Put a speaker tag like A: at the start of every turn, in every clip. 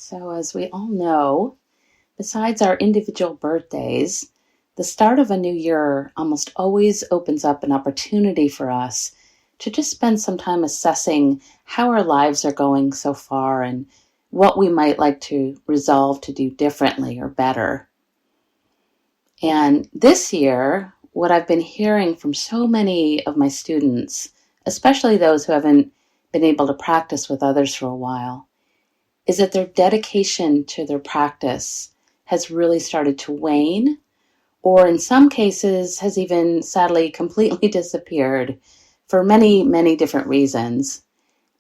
A: So as we all know, besides our individual birthdays, the start of a new year almost always opens up an opportunity for us to just spend some time assessing how our lives are going so far and what we might like to resolve to do differently or better. And this year, what I've been hearing from so many of my students, especially those who haven't been able to practice with others for a while, is that their dedication to their practice has really started to wane, or in some cases has even sadly completely disappeared for many, many different reasons.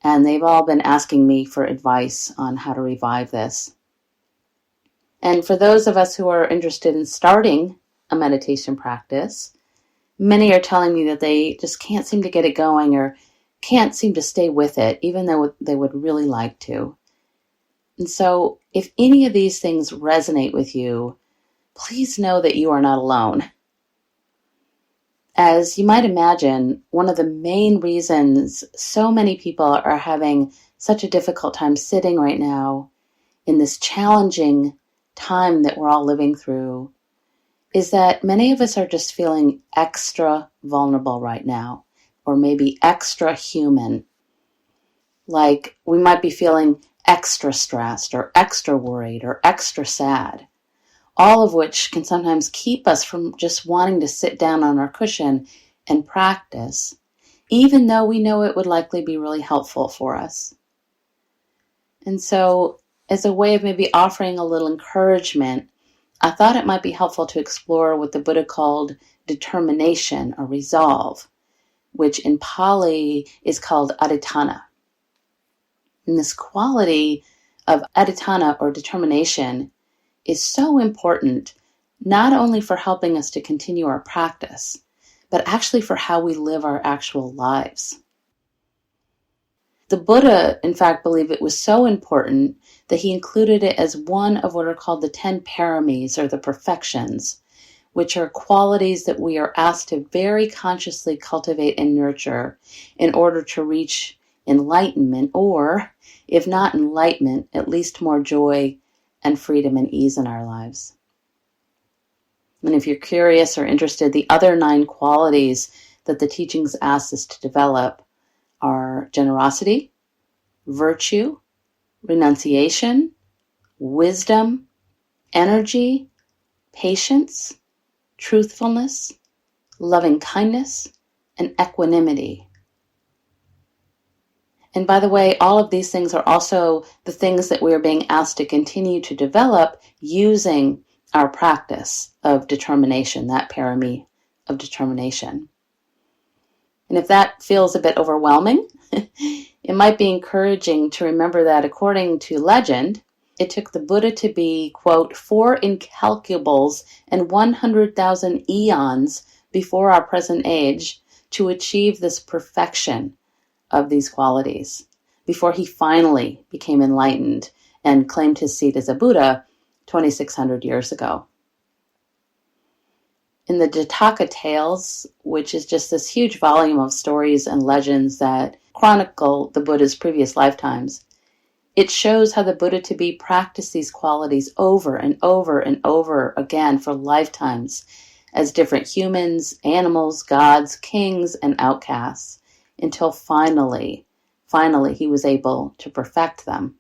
A: And they've all been asking me for advice on how to revive this. And for those of us who are interested in starting a meditation practice, many are telling me that they just can't seem to get it going or can't seem to stay with it, even though they would really like to. And so if any of these things resonate with you, please know that you are not alone. As you might imagine, one of the main reasons so many people are having such a difficult time sitting right now in this challenging time that we're all living through is that many of us are just feeling extra vulnerable right now, or maybe extra human. Like we might be feeling extra stressed or extra worried or extra sad, all of which can sometimes keep us from just wanting to sit down on our cushion and practice, even though we know it would likely be really helpful for us. And so, as a way of maybe offering a little encouragement, I thought it might be helpful to explore what the Buddha called determination or resolve, which in Pali is called aditthana. And this quality of aditthana or determination is so important, not only for helping us to continue our practice, but actually for how we live our actual lives. The Buddha, in fact, believed it was so important that he included it as one of what are called the 10 paramis, or the perfections, which are qualities that we are asked to very consciously cultivate and nurture in order to reach enlightenment, or, if not enlightenment, at least more joy and freedom and ease in our lives. And if you're curious or interested, the other 9 qualities that the teachings ask us to develop are generosity, virtue, renunciation, wisdom, energy, patience, truthfulness, loving kindness, and equanimity. And by the way, all of these things are also the things that we are being asked to continue to develop using our practice of determination, that parami of determination. And if that feels a bit overwhelming, it might be encouraging to remember that according to legend, it took the Buddha to be, quote, 4 incalculables and 100,000 eons before our present age to achieve this perfection of these qualities, before he finally became enlightened and claimed his seat as a Buddha 2,600 years ago. In the Jataka Tales, which is just this huge volume of stories and legends that chronicle the Buddha's previous lifetimes, it shows how the Buddha-to-be practiced these qualities over and over and over again for lifetimes as different humans, animals, gods, kings, and outcasts, until finally he was able to perfect them.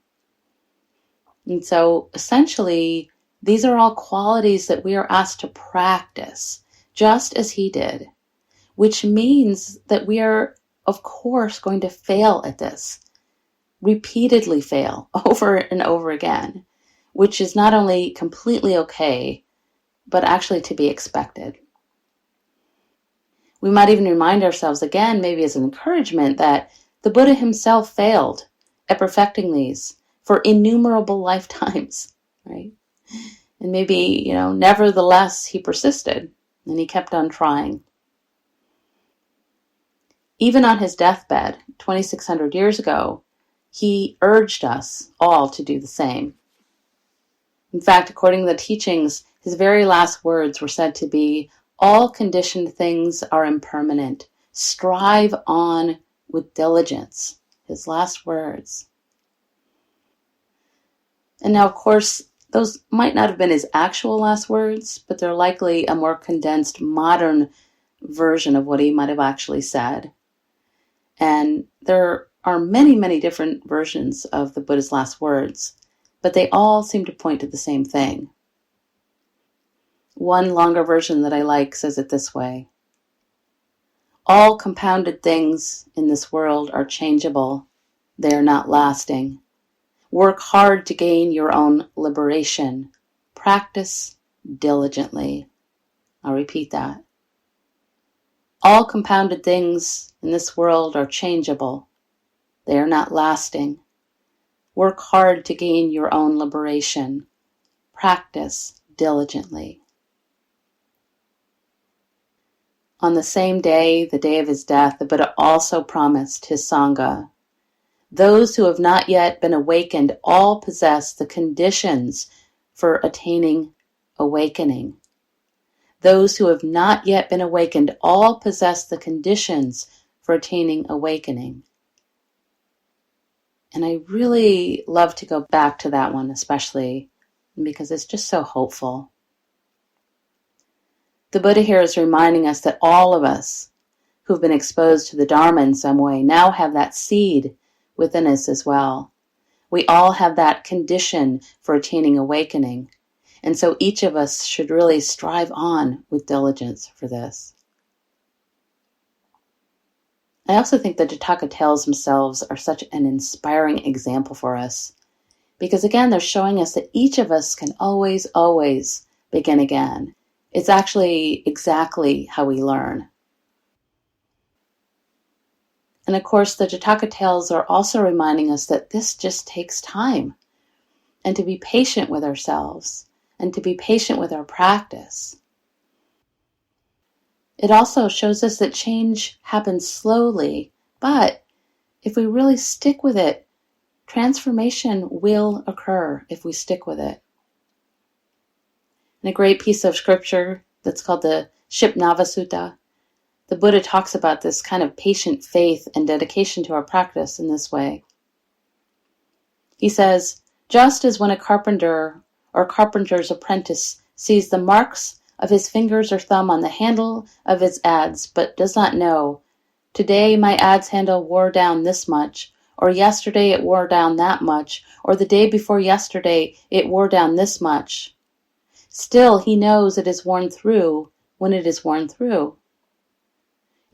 A: And so essentially, these are all qualities that we are asked to practice, just as he did, which means that we are, of course, going to fail at this, repeatedly fail over and over again, which is not only completely okay, but actually to be expected. We might even remind ourselves again, maybe as an encouragement, that the Buddha himself failed at perfecting these for innumerable lifetimes, right? And maybe, nevertheless, he persisted and he kept on trying. Even on his deathbed, 2,600 years ago, he urged us all to do the same. In fact, according to the teachings, his very last words were said to be, "All conditioned things are impermanent. Strive on with diligence." His last words. And now, of course, those might not have been his actual last words, but they're likely a more condensed modern version of what he might have actually said. And there are many, many different versions of the Buddha's last words, but they all seem to point to the same thing. One longer version that I like says it this way: all compounded things in this world are changeable. They are not lasting. Work hard to gain your own liberation. Practice diligently. I'll repeat that. All compounded things in this world are changeable. They are not lasting. Work hard to gain your own liberation. Practice diligently. On the same day, the day of his death, the Buddha also promised his Sangha, those who have not yet been awakened all possess the conditions for attaining awakening. Those who have not yet been awakened all possess the conditions for attaining awakening. And I really love to go back to that one, especially because it's just so hopeful. The Buddha here is reminding us that all of us who've been exposed to the Dharma in some way now have that seed within us as well. We all have that condition for attaining awakening. And so each of us should really strive on with diligence for this. I also think the Jataka tales themselves are such an inspiring example for us. Because again, they're showing us that each of us can always, always begin again. It's actually exactly how we learn. And of course, the Jataka tales are also reminding us that this just takes time, and to be patient with ourselves, and to be patient with our practice. It also shows us that change happens slowly, but if we really stick with it, transformation will occur if we stick with it. In a great piece of scripture that's called the Shipnava Sutta, the Buddha talks about this kind of patient faith and dedication to our practice in this way. He says, just as when a carpenter or carpenter's apprentice sees the marks of his fingers or thumb on the handle of his adze, but does not know, today my adze handle wore down this much, or yesterday it wore down that much, or the day before yesterday it wore down this much. Still he knows it is worn through when it is worn through.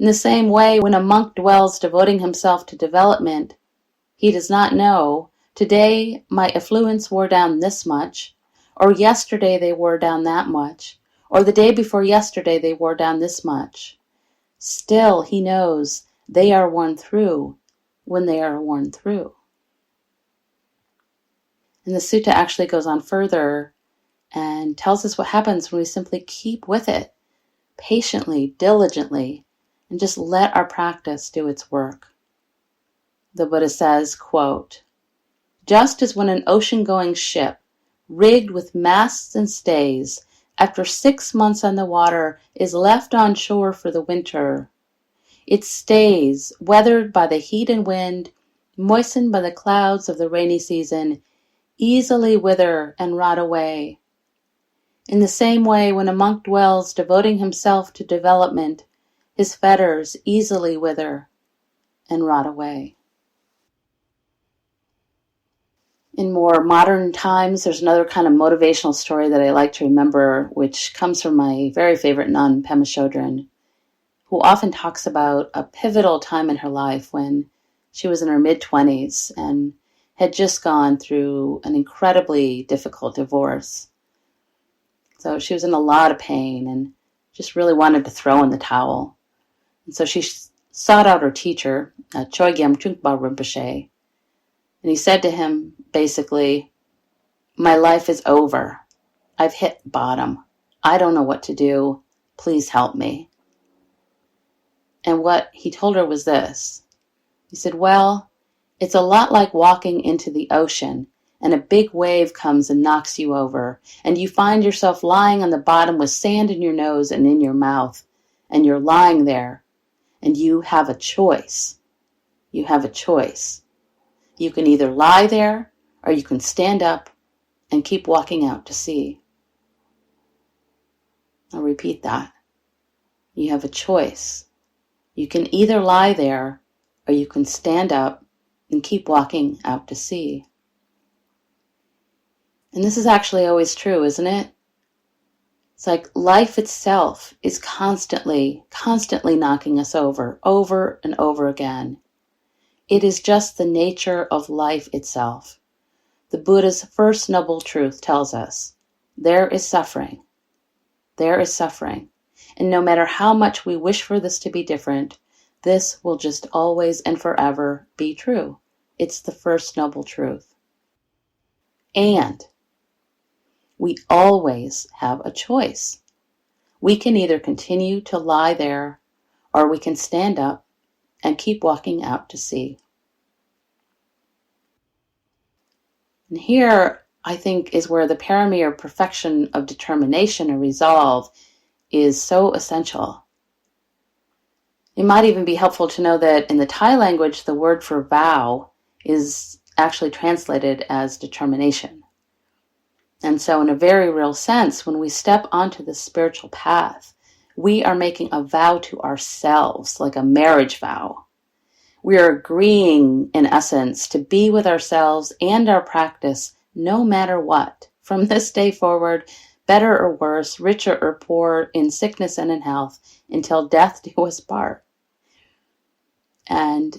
A: In the same way, when a monk dwells devoting himself to development, he does not know, today my effluence wore down this much, or yesterday they wore down that much, or the day before yesterday they wore down this much. Still he knows they are worn through when they are worn through. And the sutta actually goes on further and tells us what happens when we simply keep with it, patiently, diligently, and just let our practice do its work. The Buddha says, quote, just as when an ocean-going ship, rigged with masts and stays, after 6 months on the water, is left on shore for the winter, its stays, weathered by the heat and wind, moistened by the clouds of the rainy season, easily wither and rot away. In the same way, when a monk dwells devoting himself to development, his fetters easily wither and rot away. In more modern times, there's another kind of motivational story that I like to remember, which comes from my very favorite nun, Pema Chodron, who often talks about a pivotal time in her life when she was in her mid-20s and had just gone through an incredibly difficult divorce. So she was in a lot of pain and just really wanted to throw in the towel. And so she sought out her teacher, Chogyam Trungpa Rinpoche, and he said to him, basically, my life is over. I've hit bottom. I don't know what to do. Please help me. And what he told her was this. He said, well, it's a lot like walking into the ocean and a big wave comes and knocks you over, and you find yourself lying on the bottom with sand in your nose and in your mouth, and you're lying there, and you have a choice. You have a choice. You can either lie there, or you can stand up and keep walking out to sea. I'll repeat that. You have a choice. You can either lie there or you can stand up and keep walking out to sea. And this is actually always true, isn't it? It's like life itself is constantly knocking us over and over again. It is just the nature of life itself. The Buddha's first noble truth tells us, there is suffering. There is suffering. And no matter how much we wish for this to be different, this will just always and forever be true. It's the first noble truth. And we always have a choice. We can either continue to lie there, or we can stand up and keep walking out to sea. And here, I think, is where the parami or perfection of determination or resolve is so essential. It might even be helpful to know that in the Thai language, the word for vow is actually translated as determination. And so in a very real sense, when we step onto the spiritual path, we are making a vow to ourselves, like a marriage vow. We are agreeing, in essence, to be with ourselves and our practice no matter what, from this day forward, better or worse, richer or poor, in sickness and in health, until death do us part. And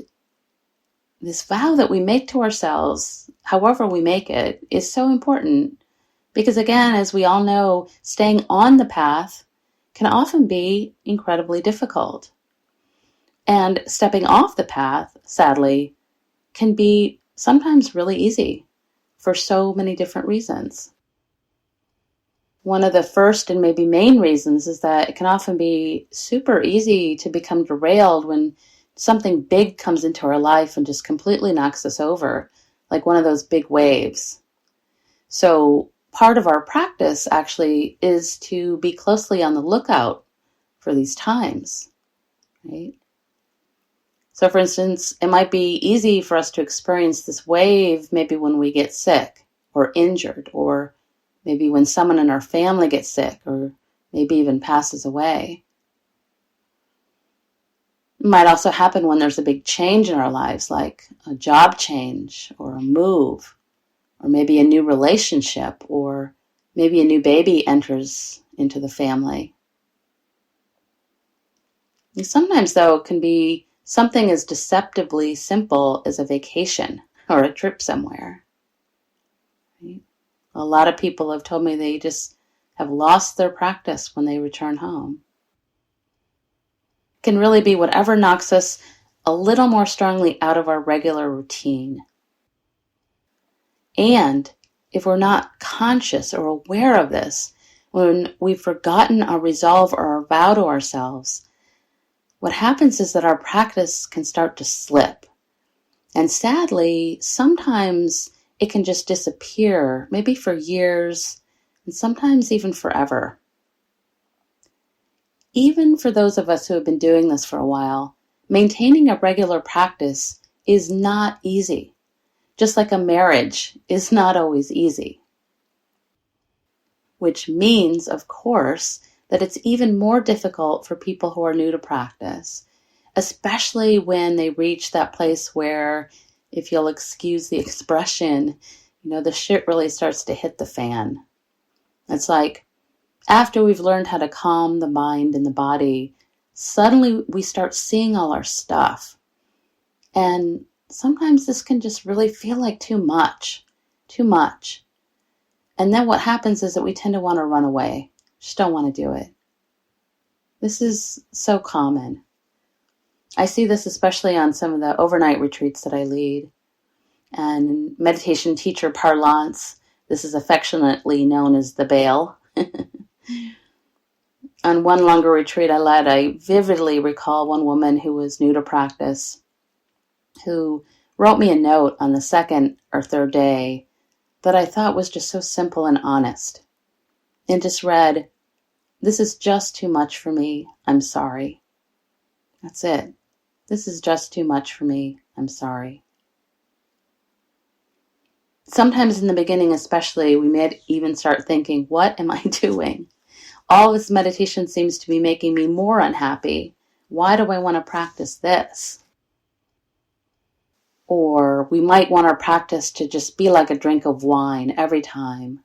A: this vow that we make to ourselves, however we make it, is so important. Because again, as we all know, staying on the path can often be incredibly difficult. And stepping off the path, sadly, can be sometimes really easy for so many different reasons. One of the first and maybe main reasons is that it can often be super easy to become derailed when something big comes into our life and just completely knocks us over, like one of those big waves. So part of our practice actually is to be closely on the lookout for these times, right? So for instance, it might be easy for us to experience this wave maybe when we get sick or injured, or maybe when someone in our family gets sick or maybe even passes away. It might also happen when there's a big change in our lives, like a job change or a move, or maybe a new relationship, or maybe a new baby enters into the family. And sometimes, though, it can be something as deceptively simple as a vacation or a trip somewhere. Right? A lot of people have told me they just have lost their practice when they return home. It can really be whatever knocks us a little more strongly out of our regular routine. And if we're not conscious or aware of this, when we've forgotten our resolve or our vow to ourselves, what happens is that our practice can start to slip. And sadly, sometimes it can just disappear, maybe for years, and sometimes even forever. Even for those of us who have been doing this for a while, maintaining a regular practice is not easy. Just like a marriage is not always easy. Which means, of course, that it's even more difficult for people who are new to practice, especially when they reach that place where, if you'll excuse the expression, the shit really starts to hit the fan. It's like, after we've learned how to calm the mind and the body, suddenly we start seeing all our stuff. And sometimes this can just really feel like too much. And then what happens is that we tend to want to run away. Just don't want to do it. This is so common. I see this especially on some of the overnight retreats that I lead. And in meditation teacher parlance, this is affectionately known as the bail. On one longer retreat I led, I vividly recall one woman who was new to practice, who wrote me a note on the second or third day that I thought was just so simple and honest. It just read, "This is just too much for me. I'm sorry." That's it. This is just too much for me. I'm sorry. Sometimes in the beginning especially, we may even start thinking, what am I doing? All this meditation seems to be making me more unhappy. Why do I want to practice this? Or we might want our practice to just be like a drink of wine every time.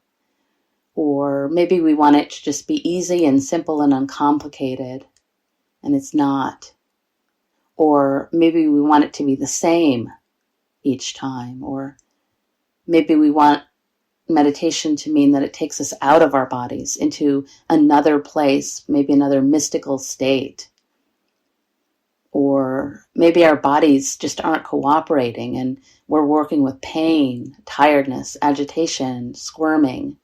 A: Or maybe we want it to just be easy and simple and uncomplicated, and it's not. Or maybe we want it to be the same each time. Or maybe we want meditation to mean that it takes us out of our bodies into another place, maybe another mystical state. Or maybe our bodies just aren't cooperating and we're working with pain, tiredness, agitation, squirming.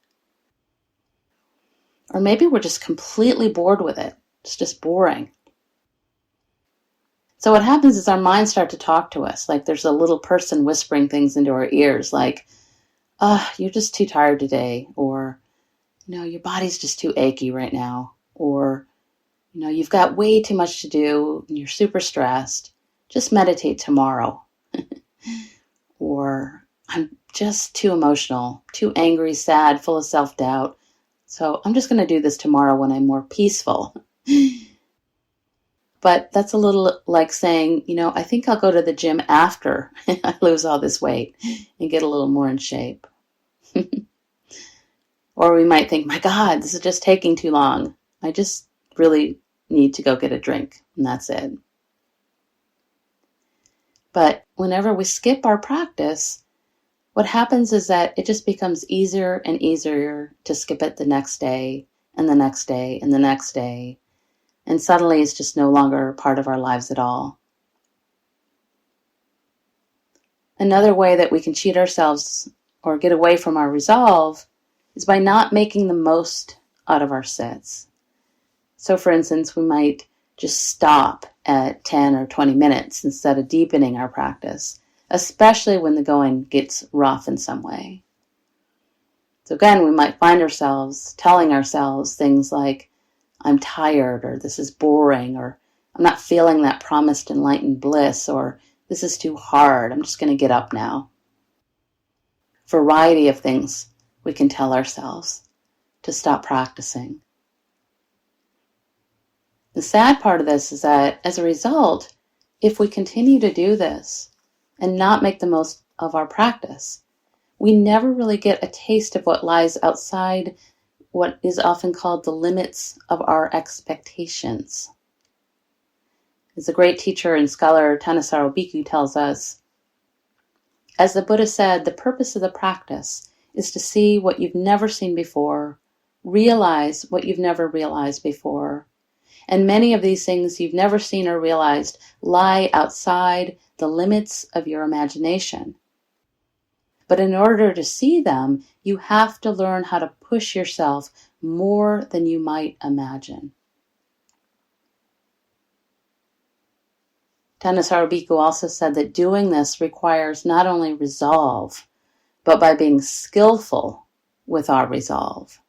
A: Or maybe we're just completely bored with it. It's just boring. So what happens is our minds start to talk to us, like there's a little person whispering things into our ears, like, you're just too tired today, or, your body's just too achy right now, or, you've got way too much to do, and you're super stressed. Just meditate tomorrow. Or, I'm just too emotional, too angry, sad, full of self-doubt. So I'm just going to do this tomorrow when I'm more peaceful. But that's a little like saying, I think I'll go to the gym after I lose all this weight and get a little more in shape. Or we might think, my God, this is just taking too long. I just really need to go get a drink, and that's it. But whenever we skip our practice, what happens is that it just becomes easier and easier to skip it the next day, and the next day, and the next day. And suddenly it's just no longer part of our lives at all. Another way that we can cheat ourselves or get away from our resolve is by not making the most out of our sits. So for instance, we might just stop at 10 or 20 minutes instead of deepening our practice, especially when the going gets rough in some way. So again, we might find ourselves telling ourselves things like, I'm tired, or this is boring, or I'm not feeling that promised enlightened bliss, or this is too hard, I'm just going to get up now. Variety of things we can tell ourselves to stop practicing. The sad part of this is that as a result, if we continue to do this and not make the most of our practice, we never really get a taste of what lies outside what is often called the limits of our expectations. As the great teacher and scholar Thanissaro Bhikkhu tells us, as the Buddha said, the purpose of the practice is to see what you've never seen before, realize what you've never realized before. And many of these things you've never seen or realized lie outside the limits of your imagination. But in order to see them, you have to learn how to push yourself more than you might imagine. Thanissaro Bhikkhu also said that doing this requires not only resolve, but by being skillful with our resolve.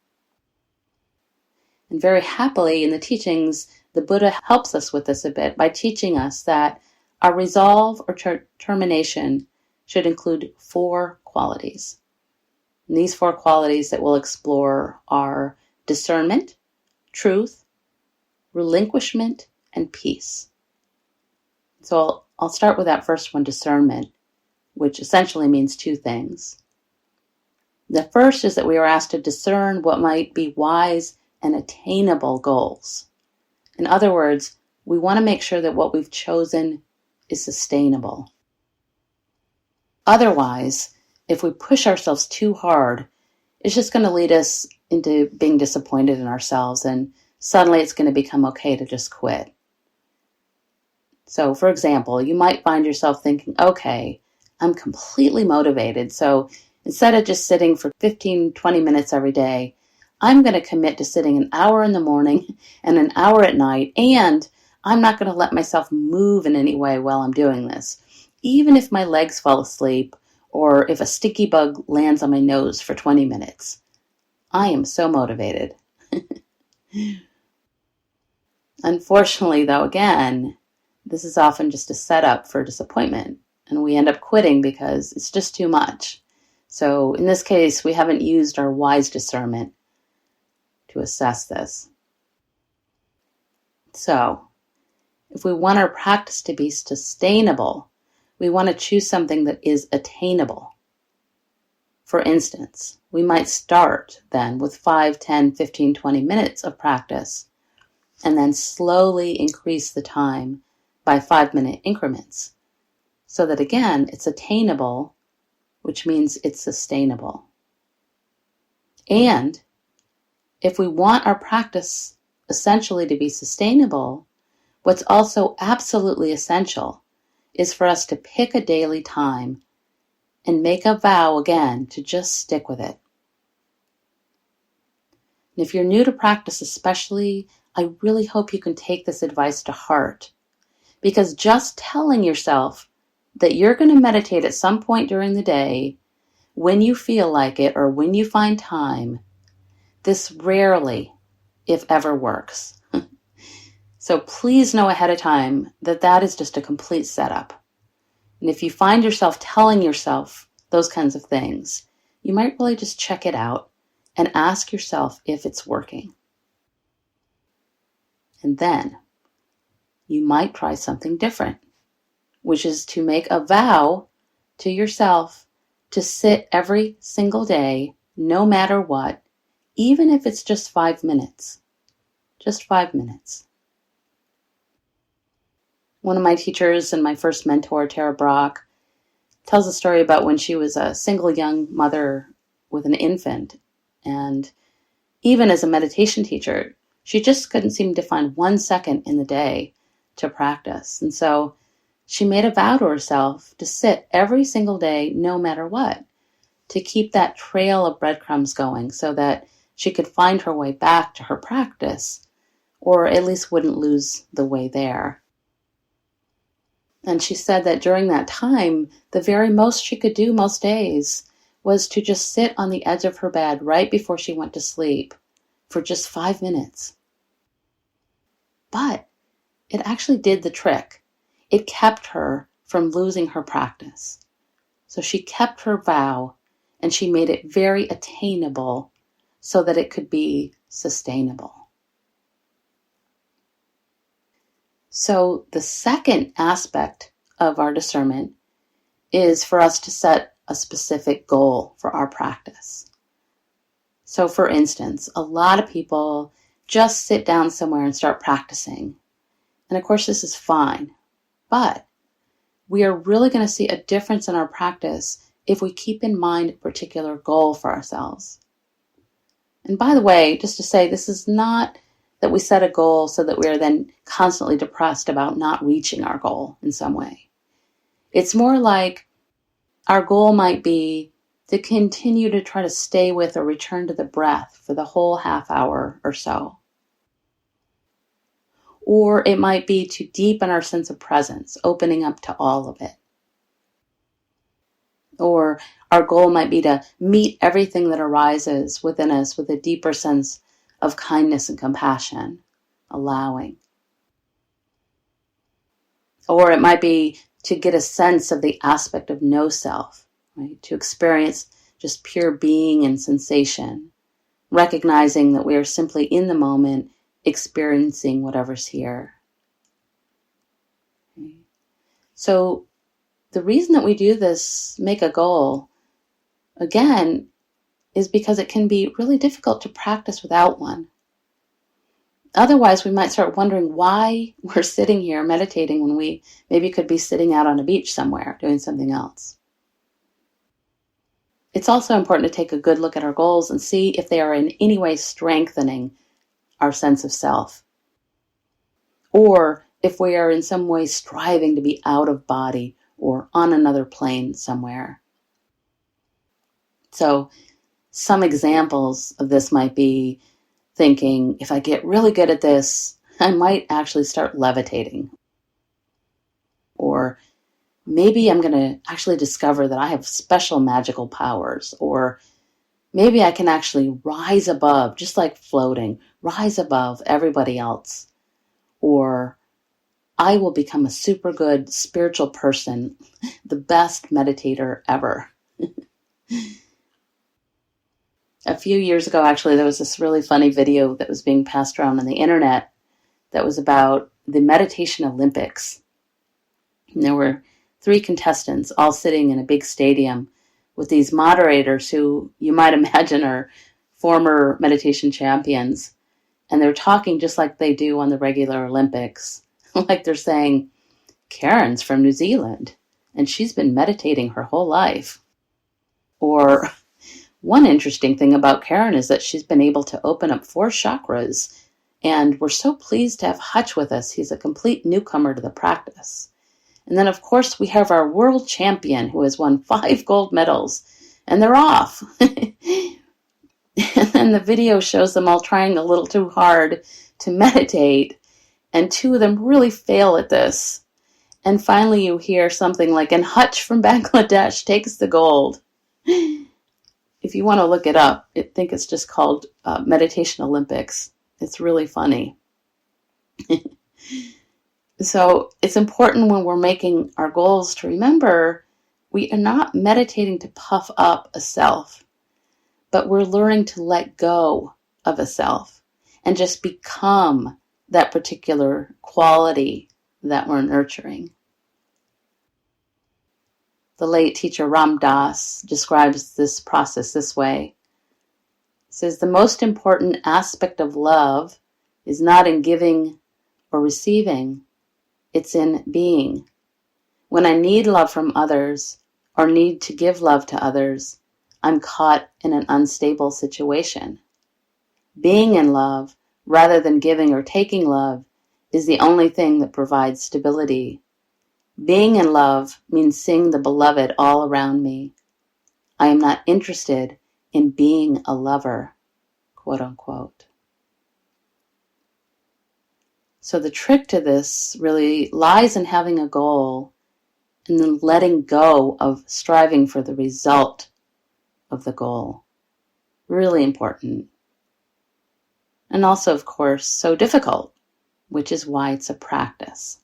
A: And very happily in the teachings, the Buddha helps us with this a bit by teaching us that our resolve or determination should include 4 qualities. And these 4 qualities that we'll explore are discernment, truth, relinquishment, and peace. So I'll start with that first one, discernment, which essentially means 2 things. The first is that we are asked to discern what might be wise and attainable goals. In other words, we want to make sure that what we've chosen is sustainable. Otherwise, if we push ourselves too hard, it's just going to lead us into being disappointed in ourselves, and suddenly it's going to become okay to just quit. So, for example, you might find yourself thinking, okay, I'm completely motivated, so instead of just sitting for 15, 20 minutes every day, I'm going to commit to sitting an hour in the morning and an hour at night, and I'm not going to let myself move in any way while I'm doing this. Even if my legs fall asleep, or if a sticky bug lands on my nose for 20 minutes. I am so motivated. Unfortunately, though, again, this is often just a setup for disappointment, and we end up quitting because it's just too much. So in this case, we haven't used our wise discernment to assess this. So if we want our practice to be sustainable, we want to choose something that is attainable. For instance, we might start then with 5, 10, 15, 20 minutes of practice, and then slowly increase the time by 5-minute increments, so that again, it's attainable, which means it's sustainable. And if we want our practice essentially to be sustainable, what's also absolutely essential is for us to pick a daily time and make a vow again to just stick with it. And if you're new to practice especially, I really hope you can take this advice to heart, because just telling yourself that you're going to meditate at some point during the day, when you feel like it or when you find time, this rarely, if ever, works. So please know ahead of time that that is just a complete setup. And if you find yourself telling yourself those kinds of things, you might really just check it out and ask yourself if it's working. And then you might try something different, which is to make a vow to yourself to sit every single day, no matter what, even if it's just 5 minutes. Just 5 minutes. One of my teachers and my first mentor, Tara Brock, tells a story about when she was a single young mother with an infant. And even as a meditation teacher, she just couldn't seem to find 1 second in the day to practice. And so she made a vow to herself to sit every single day, no matter what, to keep that trail of breadcrumbs going so that she could find her way back to her practice, or at least wouldn't lose the way there. And she said that during that time, the very most she could do most days was to just sit on the edge of her bed right before she went to sleep for just 5 minutes. But it actually did the trick. It kept her from losing her practice. So she kept her vow and she made it very attainable so that it could be sustainable. So the second aspect of our discernment is for us to set a specific goal for our practice. So for instance, a lot of people just sit down somewhere and start practicing. And of course, this is fine, but we are really going to see a difference in our practice if we keep in mind a particular goal for ourselves. And by the way, just to say, this is not that we set a goal so that we are then constantly depressed about not reaching our goal in some way. It's more like our goal might be to continue to try to stay with or return to the breath for the whole half hour or so. Or it might be to deepen our sense of presence, opening up to all of it. Or our goal might be to meet everything that arises within us with a deeper sense of kindness and compassion, allowing. Or it might be to get a sense of the aspect of no self, right? To experience just pure being and sensation, recognizing that we are simply in the moment, experiencing whatever's here. Okay. So the reason that we do this, make a goal, again, is because it can be really difficult to practice without one. Otherwise, we might start wondering why we're sitting here meditating when we maybe could be sitting out on a beach somewhere doing something else. It's also important to take a good look at our goals and see if they are in any way strengthening our sense of self, or if we are in some way striving to be out of body or on another plane somewhere. So some examples of this might be thinking, if I get really good at this, I might actually start levitating. Or maybe I'm going to actually discover that I have special magical powers. Or maybe I can actually rise above, just like floating, rise above everybody else. Or I will become a super good spiritual person, the best meditator ever. A few years ago, actually, there was this really funny video that was being passed around on the internet that was about the Meditation Olympics. And there were 3 contestants all sitting in a big stadium with these moderators who you might imagine are former meditation champions. And they're talking just like they do on the regular Olympics. Like they're saying, Karen's from New Zealand, and she's been meditating her whole life. Or one interesting thing about Karen is that she's been able to open up 4 chakras, and we're so pleased to have Hutch with us. He's a complete newcomer to the practice. And then, of course, we have our world champion who has won 5 gold medals, and they're off. And then the video shows them all trying a little too hard to meditate, and 2 of them really fail at this. And finally you hear something like, and Hutch from Bangladesh takes the gold. If you want to look it up, I think it's just called Meditation Olympics. It's really funny. So it's important when we're making our goals to remember we are not meditating to puff up a self, but we're learning to let go of a self and just become that particular quality that we're nurturing. The late teacher Ram Dass describes this process this way. He says, the most important aspect of love is not in giving or receiving, it's in being. When I need love from others or need to give love to others, I'm caught in an unstable situation. Being in love, rather than giving or taking love, is the only thing that provides stability. Being in love means seeing the beloved all around me. I am not interested in being a lover, quote unquote. So the trick to this really lies in having a goal and then letting go of striving for the result of the goal. Really important. And also, of course, so difficult, which is why it's a practice.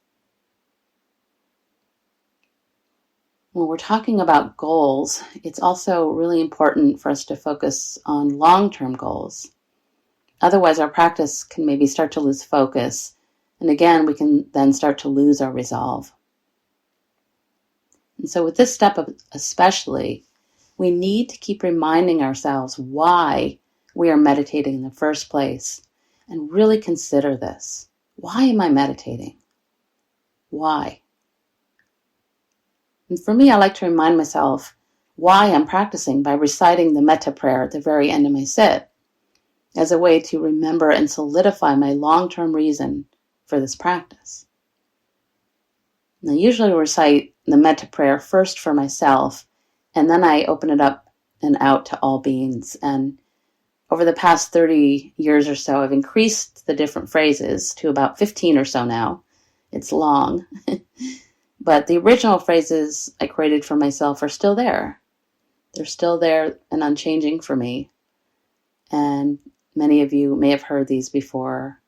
A: When we're talking about goals, it's also really important for us to focus on long-term goals. Otherwise, our practice can maybe start to lose focus. And again, we can then start to lose our resolve. And so with this step especially, we need to keep reminding ourselves why we are meditating in the first place and really consider this. Why am I meditating? Why? And for me, I like to remind myself why I'm practicing by reciting the metta prayer at the very end of my sit as a way to remember and solidify my long-term reason for this practice. And I usually recite the metta prayer first for myself, and then I open it up and out to all beings. And over the past 30 years or so, I've increased the different phrases to about 15 or so now. It's long. But the original phrases I created for myself are still there. They're still there and unchanging for me. And many of you may have heard these before.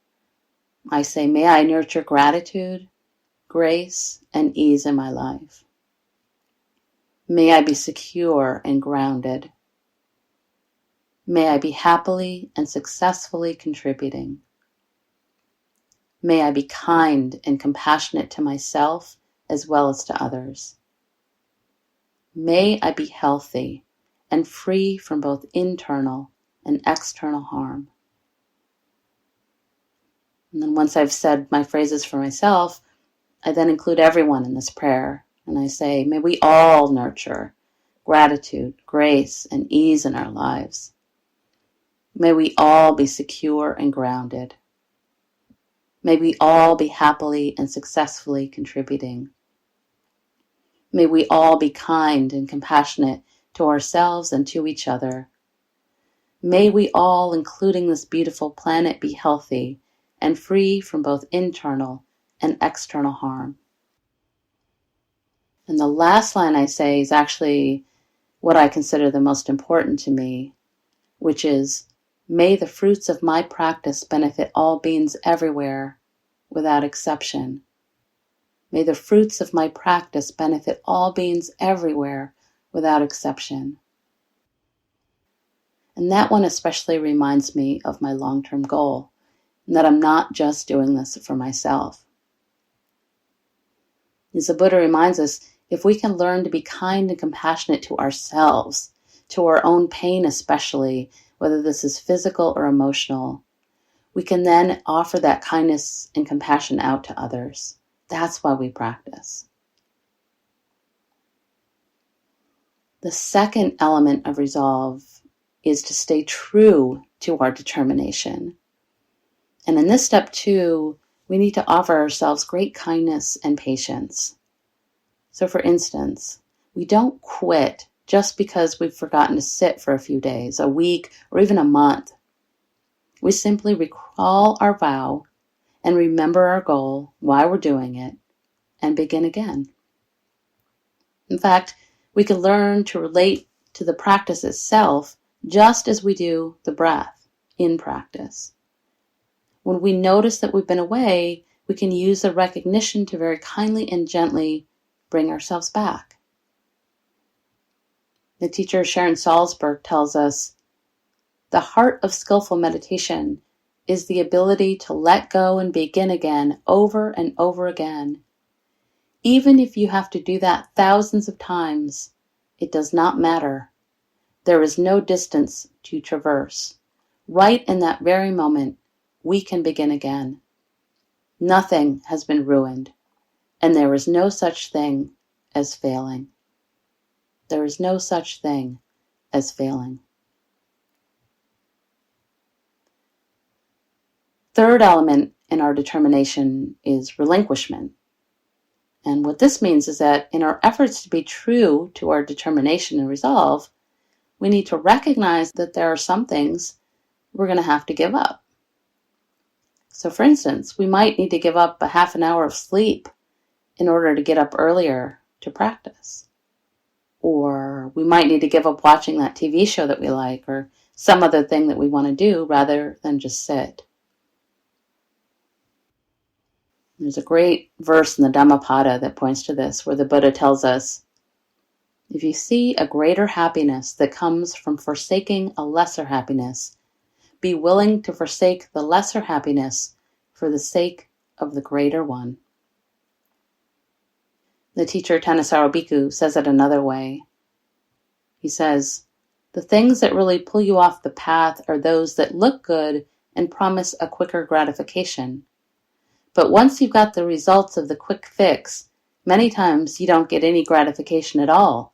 A: I say, may I nurture gratitude, grace, and ease in my life. May I be secure and grounded. May I be happily and successfully contributing. May I be kind and compassionate to myself as well as to others. May I be healthy and free from both internal and external harm. And then once I've said my phrases for myself, I then include everyone in this prayer. And I say, may we all nurture gratitude, grace, and ease in our lives. May we all be secure and grounded. May we all be happily and successfully contributing. May we all be kind and compassionate to ourselves and to each other. May we all, including this beautiful planet, be healthy and free from both internal and external harm. And the last line I say is actually what I consider the most important to me, which is, may the fruits of my practice benefit all beings everywhere without exception. May the fruits of my practice benefit all beings everywhere without exception. And that one especially reminds me of my long-term goal, and that I'm not just doing this for myself. As the Buddha reminds us, if we can learn to be kind and compassionate to ourselves, to our own pain especially, whether this is physical or emotional, we can then offer that kindness and compassion out to others. That's why we practice. The second element of resolve is to stay true to our determination. And in this step 2, we need to offer ourselves great kindness and patience. So for instance, we don't quit just because we've forgotten to sit for a few days, a week, or even a month. We simply recall our vow and remember our goal, why we're doing it, and begin again. In fact, we can learn to relate to the practice itself just as we do the breath in practice. When we notice that we've been away, we can use the recognition to very kindly and gently bring ourselves back. The teacher Sharon Salzberg tells us, the heart of skillful meditation is the ability to let go and begin again over and over again. Even if you have to do that thousands of times, it does not matter. There is no distance to traverse. Right in that very moment, we can begin again. Nothing has been ruined, and there is no such thing as failing. There is no such thing as failing. Third element in our determination is relinquishment. And what this means is that in our efforts to be true to our determination and resolve, we need to recognize that there are some things we're going to have to give up. So for instance, we might need to give up a half an hour of sleep in order to get up earlier to practice. Or we might need to give up watching that TV show that we like, or some other thing that we want to do rather than just sit. There's a great verse in the Dhammapada that points to this, where the Buddha tells us, if you see a greater happiness that comes from forsaking a lesser happiness, be willing to forsake the lesser happiness for the sake of the greater one. The teacher Thanissaro Bhikkhu says it another way. He says, the things that really pull you off the path are those that look good and promise a quicker gratification. But once you've got the results of the quick fix, many times you don't get any gratification at all.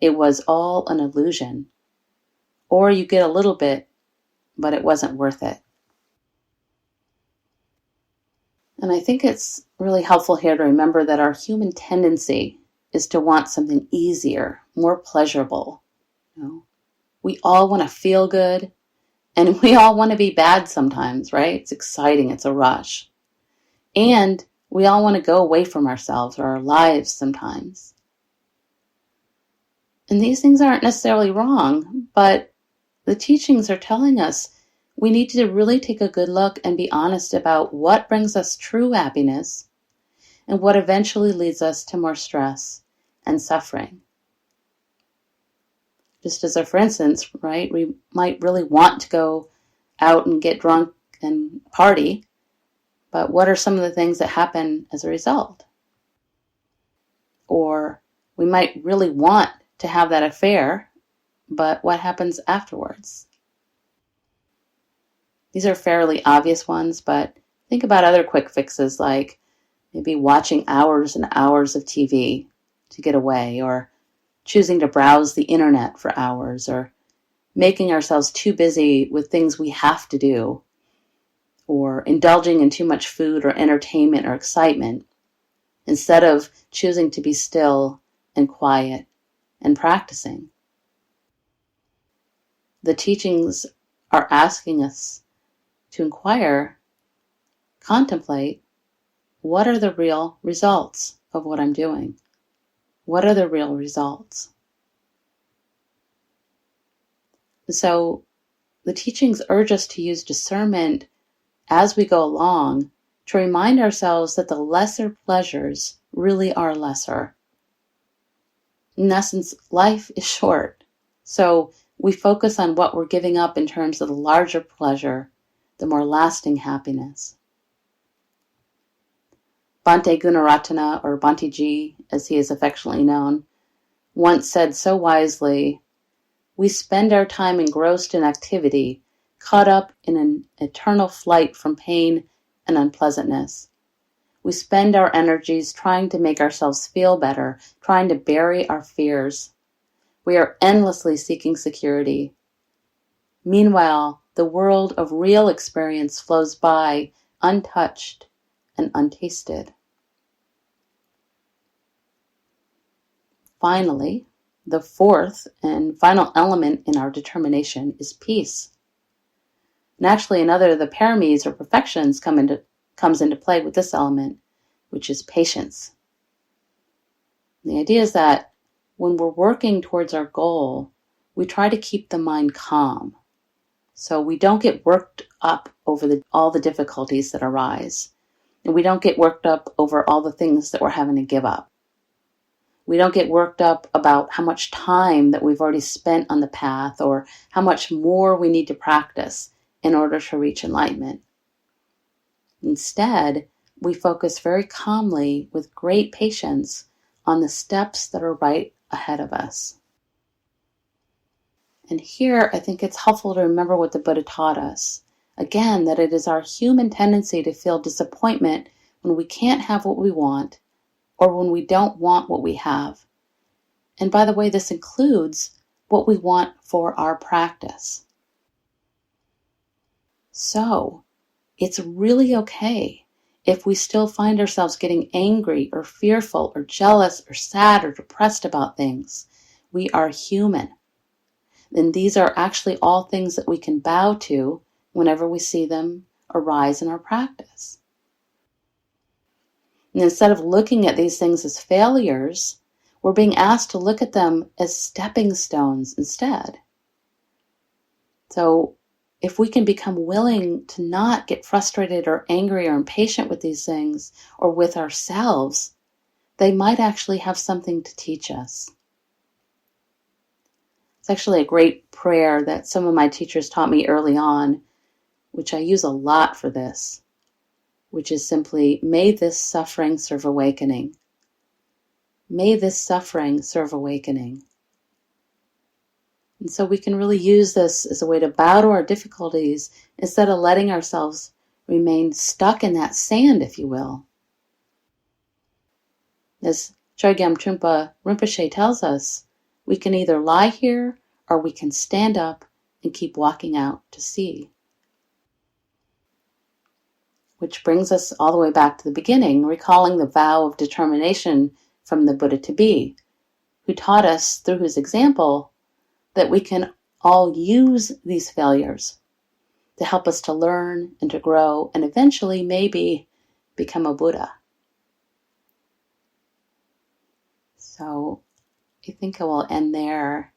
A: It was all an illusion. Or you get a little bit, but it wasn't worth it. And I think it's really helpful here to remember that our human tendency is to want something easier, more pleasurable. We all want to feel good, and we all want to be bad sometimes, right? It's exciting, it's a rush. And we all want to go away from ourselves or our lives sometimes. And these things aren't necessarily wrong, but the teachings are telling us we need to really take a good look and be honest about what brings us true happiness and what eventually leads us to more stress and suffering. Just as for instance, right, we might really want to go out and get drunk and party, but what are some of the things that happen as a result? Or we might really want to have that affair, but what happens afterwards? These are fairly obvious ones, but think about other quick fixes like maybe watching hours and hours of TV to get away, or choosing to browse the internet for hours, or making ourselves too busy with things we have to do, or indulging in too much food or entertainment or excitement, instead of choosing to be still and quiet and practicing. The teachings are asking us to inquire, contemplate, what are the real results of what I'm doing? What are the real results? So the teachings urge us to use discernment as we go along to remind ourselves that the lesser pleasures really are lesser. In essence, life is short. So we focus on what we're giving up in terms of the larger pleasure, the more lasting happiness. Bhante Gunaratana, or Bhante Ji, as he is affectionately known, once said so wisely, "We spend our time engrossed in activity, caught up in an eternal flight from pain and unpleasantness. We spend our energies trying to make ourselves feel better, trying to bury our fears. We are endlessly seeking security. Meanwhile, the world of real experience flows by, untouched and untasted." Finally, the fourth and final element in our determination is peace. And actually, another of the paramis or perfections comes into play with this element, which is patience. And the idea is that when we're working towards our goal, we try to keep the mind calm. So we don't get worked up over all the difficulties that arise. And we don't get worked up over all the things that we're having to give up. We don't get worked up about how much time that we've already spent on the path or how much more we need to practice in order to reach enlightenment. Instead, we focus very calmly with great patience on the steps that are right ahead of us. And here, I think it's helpful to remember what the Buddha taught us. Again, that it is our human tendency to feel disappointment when we can't have what we want or when we don't want what we have. And by the way, this includes what we want for our practice. So, it's really okay if we still find ourselves getting angry or fearful or jealous or sad or depressed about things. We are human. And these are actually all things that we can bow to whenever we see them arise in our practice. And instead of looking at these things as failures, we're being asked to look at them as stepping stones instead. So if we can become willing to not get frustrated or angry or impatient with these things or with ourselves, they might actually have something to teach us. It's actually a great prayer that some of my teachers taught me early on, which I use a lot for this, which is simply, "May this suffering serve awakening. May this suffering serve awakening." And so we can really use this as a way to bow to our difficulties instead of letting ourselves remain stuck in that sand, if you will. As Chogyam Trungpa Rinpoche tells us, we can either lie here or we can stand up and keep walking out to sea. Which brings us all the way back to the beginning, recalling the vow of determination from the Buddha to be, who taught us through his example that we can all use these failures to help us to learn and to grow and eventually maybe become a Buddha. So I think I will end there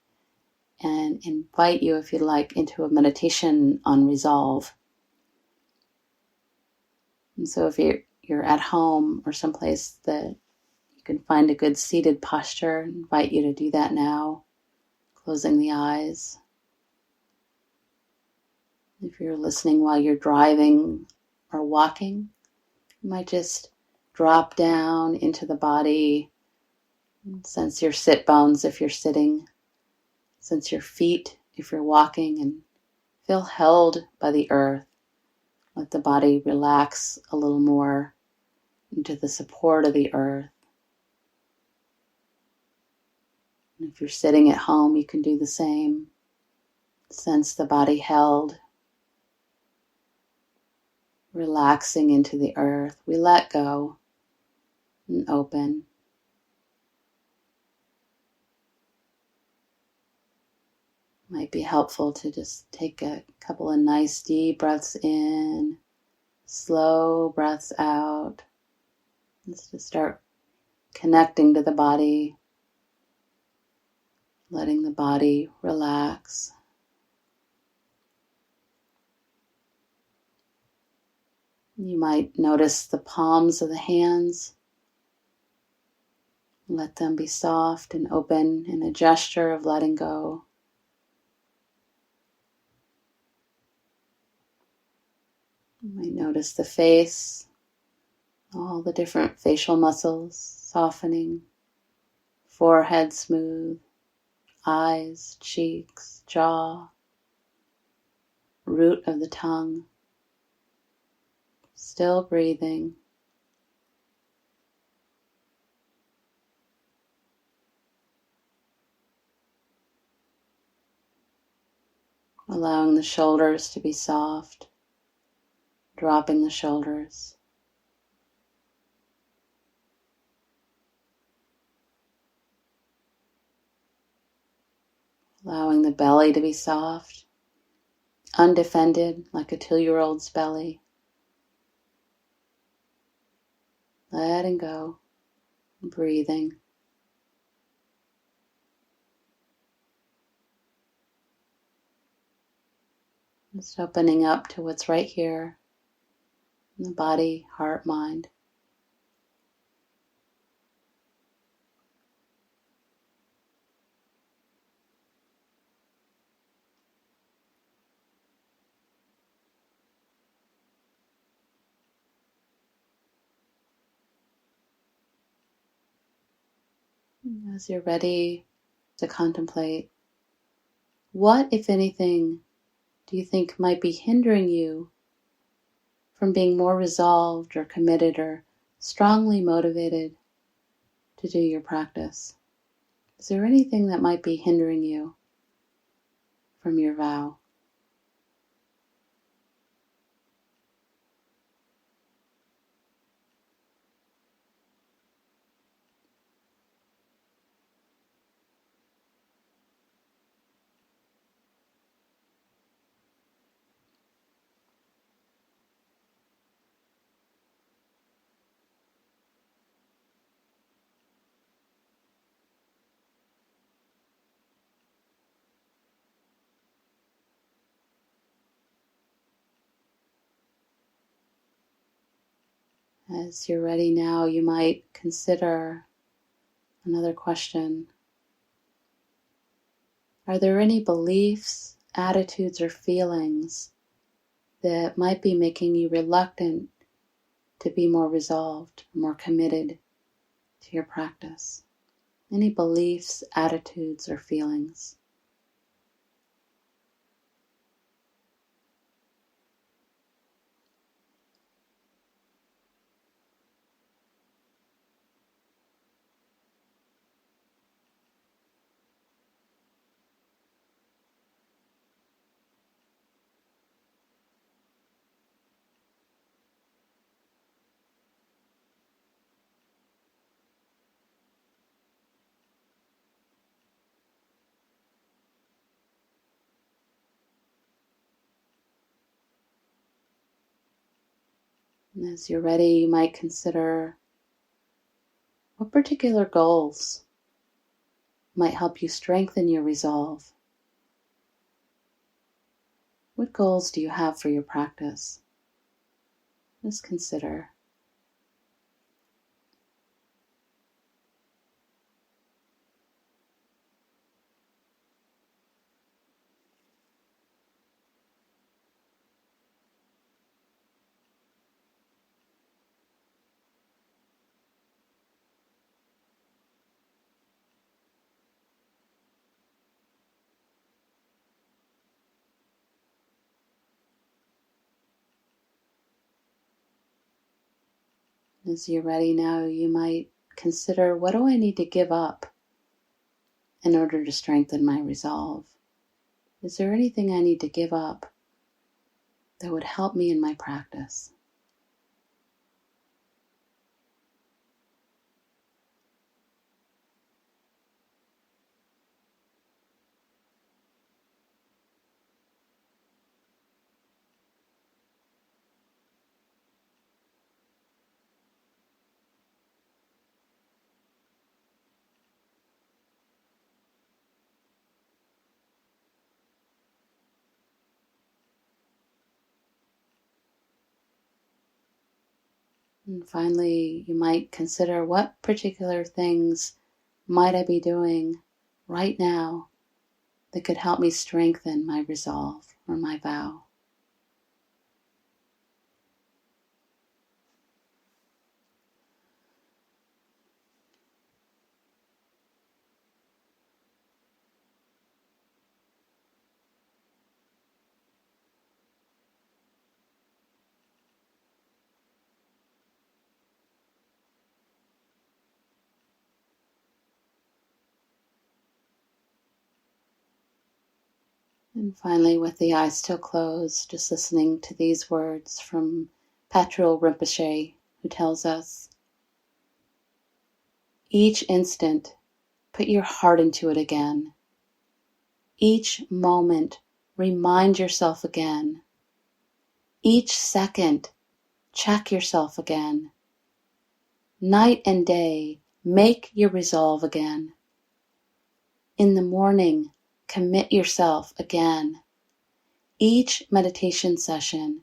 A: and invite you, if you'd like, into a meditation on resolve. And so if you're at home or someplace that you can find a good seated posture, I invite you to do that now, closing the eyes. If you're listening while you're driving or walking, you might just drop down into the body, sense your sit bones if you're sitting, sense your feet if you're walking, and feel held by the earth. Let the body relax a little more into the support of the earth. And if you're sitting at home, you can do the same. Sense the body held, relaxing into the earth. We let go and open. Might be helpful to just take a couple of nice deep breaths in, slow breaths out. Just to start connecting to the body, letting the body relax. You might notice the palms of the hands. Let them be soft and open in a gesture of letting go. You might notice the face, all the different facial muscles softening, forehead smooth, eyes, cheeks, jaw, root of the tongue. Still breathing. Allowing the shoulders to be soft, dropping the shoulders. Allowing the belly to be soft, undefended like a 2-year-old's belly. Letting go, breathing. Just opening up to what's right here in the body, heart, mind. As you're ready to contemplate, what, if anything, do you think might be hindering you from being more resolved or committed or strongly motivated to do your practice? Is there anything that might be hindering you from your vow? As you're ready now, you might consider another question. Are there any beliefs, attitudes, or feelings that might be making you reluctant to be more resolved, more committed to your practice? Any beliefs, attitudes, or feelings? And as you're ready, you might consider what particular goals might help you strengthen your resolve. What goals do you have for your practice? Just consider. As you're ready now, you might consider, what do I need to give up in order to strengthen my resolve? Is there anything I need to give up that would help me in my practice? And finally, you might consider, what particular things might I be doing right now that could help me strengthen my resolve or my vow? And finally, with the eyes still closed, just listening to these words from Patrul Rinpoche, who tells us, each instant, put your heart into it again. Each moment, remind yourself again. Each second, check yourself again. Night and day, make your resolve again. In the morning, commit yourself again. Each meditation session,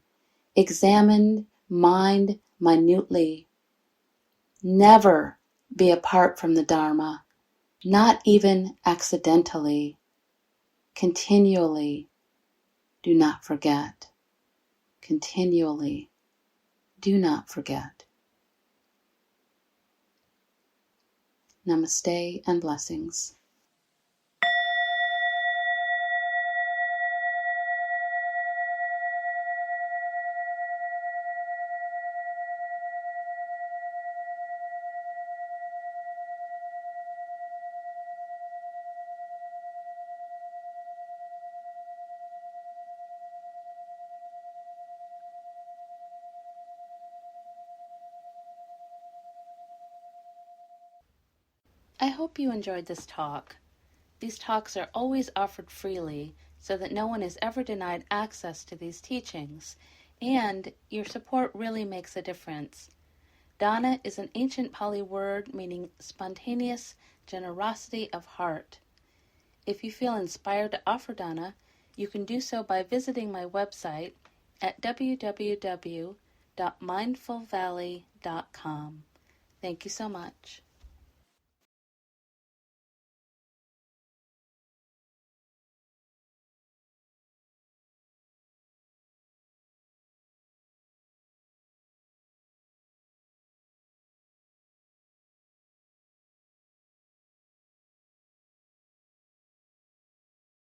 A: examine mind minutely. Never be apart from the Dharma, not even accidentally. Continually, do not forget. Continually, do not forget. Namaste and blessings. I hope you enjoyed this talk. These talks are always offered freely so that no one is ever denied access to these teachings, and your support really makes a difference. Dana is an ancient Pali word meaning spontaneous generosity of heart. If you feel inspired to offer dana, you can do so by visiting my website at www.mindfulvalley.com. Thank you so much.